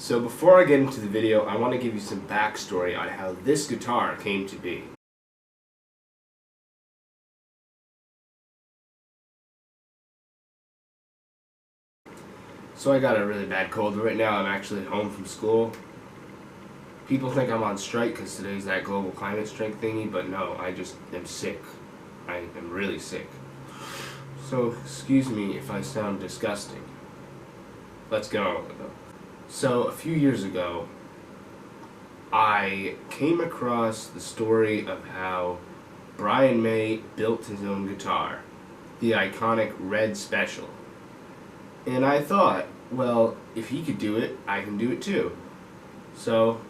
So before I get into the video, I want to give you some backstory on how this guitar came to be. So I got a really bad cold right now. I'm actually home from school. People think I'm on strike because today's that global climate strike thingy, but no, I just am sick. I am really sick. So excuse me if I sound disgusting. Let's get on with it though. So a few years ago, I came across the story of how Brian May built his own guitar, the iconic Red Special. And I thought, well, if he could do it, I can do it too. So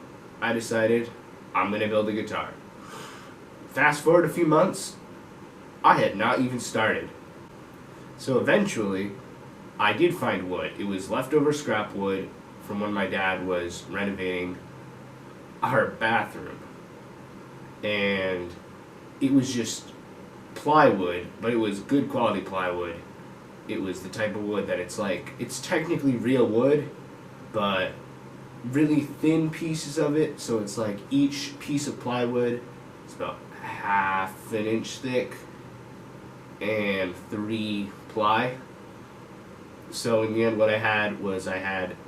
I decided I'm going to build a guitar. Fast forward a few months, I had not even started. So eventually, I did find wood. It was leftover scrap wood from when my dad was renovating our bathroom. And it was just plywood, but it was good quality plywood. It was the type of wood that it's technically real wood, but really thin pieces of it, so it's like each piece of plywood is about half an inch thick and 3 ply. So in the end what I had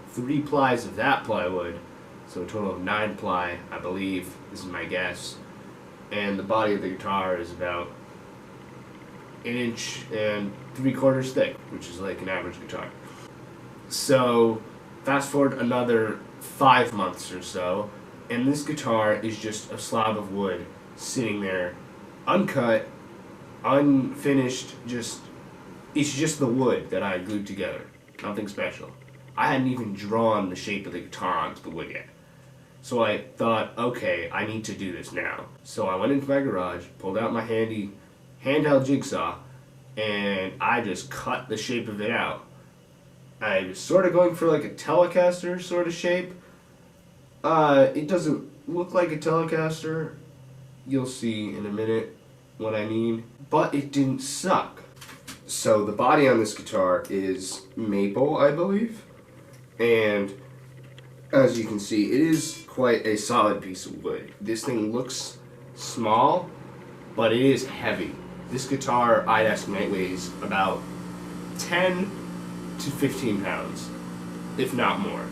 3 plies of that plywood, so a total of 9 ply, I believe, this is my guess, and the body of the guitar is about 1 inch and 3/4 thick, which is like an average guitar. So fast forward another 5 months or so, and this guitar is just a slab of wood sitting there, uncut, unfinished, it's just the wood that I glued together. Nothing special. I hadn't even drawn the shape of the guitar onto the wood yet. So I thought, okay, I need to do this now. So I went into my garage, pulled out my handy handheld jigsaw, and I just cut the shape of it out. I was sort of going for like a Telecaster sort of shape. It doesn't look like a Telecaster. You'll see in a minute what I mean. But it didn't suck. So the body on this guitar is maple, I believe. And as you can see, it is quite a solid piece of wood. This thing looks small, but it is heavy. This guitar, I'd estimate, weighs about 10 to 15 pounds, if not more.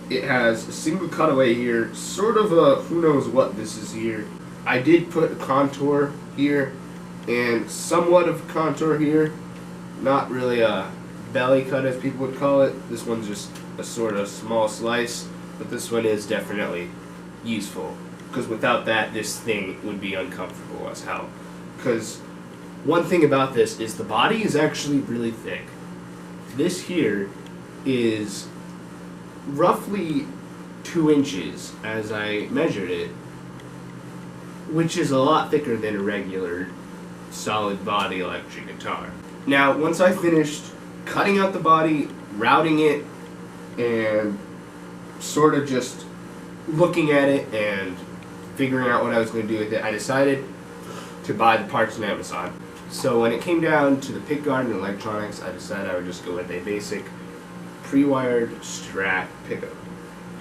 It has a single cutaway here, sort of a who knows what this is here. I did put a contour here and somewhat of a contour here. Not really a belly cut as people would call it. This one's just a sort of small slice, but this one is definitely useful, because without that this thing would be uncomfortable as hell. Because one thing about this is the body is actually really thick. This here is roughly 2 inches as I measured it, which is a lot thicker than a regular solid body electric guitar. Now, once I finished cutting out the body, routing it, and sort of just looking at it and figuring out what I was going to do with it, I decided to buy the parts on Amazon. So when it came down to the pickguard and electronics, I decided I would just go with a basic pre-wired Strat pickup.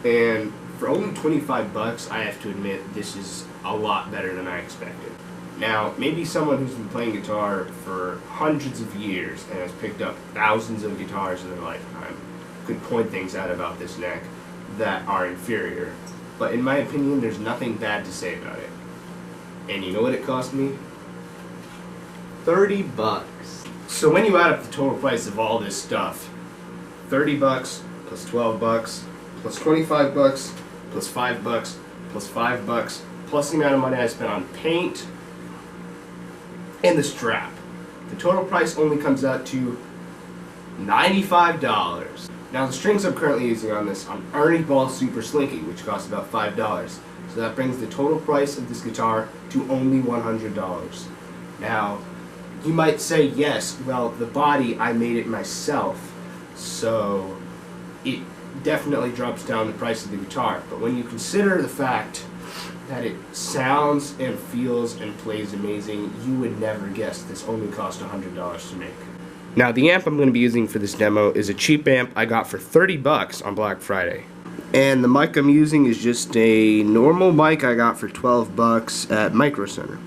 And for only 25 bucks, I have to admit this is a lot better than I expected. Now, maybe someone who's been playing guitar for hundreds of years and has picked up thousands of guitars in their lifetime could point things out about this neck that are inferior. But in my opinion, there's nothing bad to say about it. And you know what it cost me? 30 bucks. So when you add up the total price of all this stuff, 30 bucks plus 12 bucks plus 25 bucks plus 5 bucks plus 5 bucks plus the amount of money I spent on paint and the strap, the total price only comes out to $95. Now the strings I'm currently using on this are Ernie Ball Super Slinky, which costs about $5. So that brings the total price of this guitar to only $100. Now, you might say, yes, well, the body, I made it myself, so it definitely drops down the price of the guitar. But when you consider the fact that it sounds and feels and plays amazing, you would never guess this only cost $100 to make. Now, the amp I'm going to be using for this demo is a cheap amp I got for 30 bucks on Black Friday. And the mic I'm using is just a normal mic I got for $12 at Micro Center.